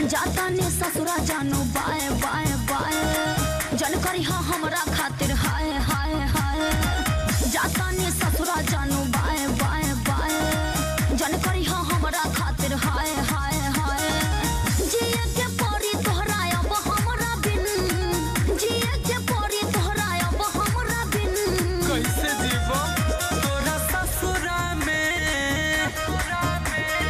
जाता ने ससुरा जानू बाए बाए बाए जन करी हा हमरा खातिर हाय हाय हाय। जाता ने ससुरा जानू बाए बाए बाए जन करी हा हमरा खातिर हाय हाय हाय। जिए के परी तोहरा अब हमरा बिन, जिए के परी तोहरा अब हमरा बिन। कैसे जीवो तोरा ससुरा में,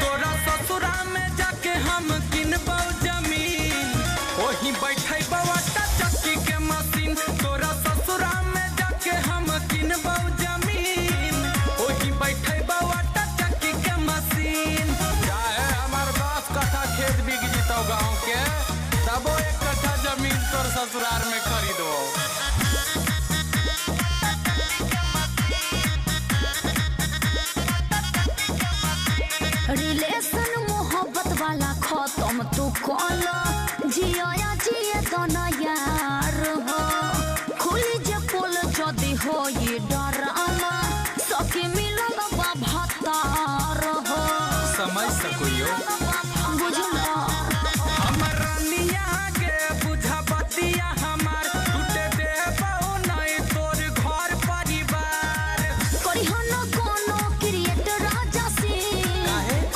तोरा ससुरा में जाके हम किनबौ जमीन, वही बैठे बवाटा चक्की के मशीन। तोरा ससुरा में जाके हम किनबौ जमीन, वही बैठे बवाटा चक्की के मशीन। चाहे हमार 10 कट्ठा खेत बिक जीतो गाँव के, तबो 1 कट्ठा जमीन तोर ससुराल में खरीदो। रिलेशन मोहब्बत वाला खत्म तू कला, जिया जिए दोना यार हो। खुली जे पोल जदी हो ये डराना, सके मिलन बा भतार हो। समझ सकुयो बुझला हमर रानिया के बुझा बतिया हमार, टूटे देबौ नहीं तोर घर परिवार। करिहन कोनो क्रिएट राजा से,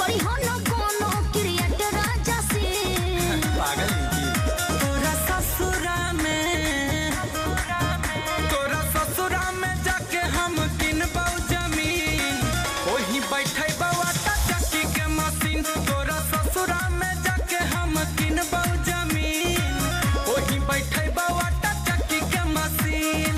करिहन कोनो क्रिएट राजा से। पागल की तोरा ससुरा में, तोरा ससुरा में जाके हम किनबौ जमीन, वही बैठे बवाटा चक्की के मशीन। तोरा ससुरा में जाके हम किनबौ जमीन, वही बैठे बवाटा चक्की के मशीन।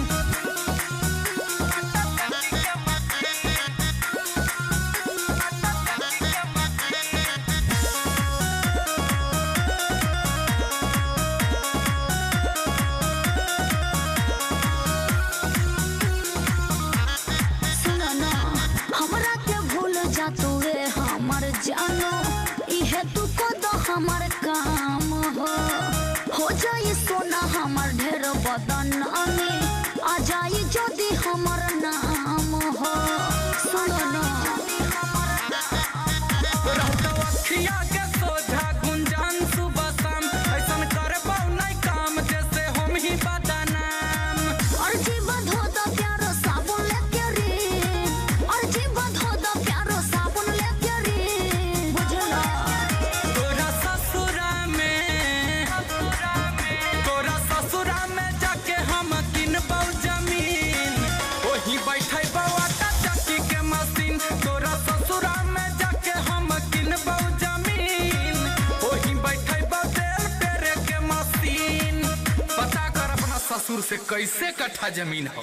सुनो ना हमरा के भूल जा तुए हमर जानो, इहे तू को दो हमर काम हो जाई सोना हमर ढेर बदनामी, आ जाई जदी हमर नाम हो। सुनो ना रहतो अखिया के सोझा गुंजान सुबह शाम, ऐसन करबौ नहीं काम जैसे हम ही बदनाम। और जीवन हो दो प्यारो साबुन लेके रे, और जीवन हो दो प्यारो साबुन लेके रे। बुझला तोरा ससुरा में, तोरा ससुरा में जाके हम किनबौ जमीन, वही बैठे बवाटा चक्की के मशीन। तोरा ससुरा में जाके हम किनबौ जमीन, वही बैठे तेल पेरे के मशीन। पता कर अपना ससुर से कैसे कट्ठा जमीन हो।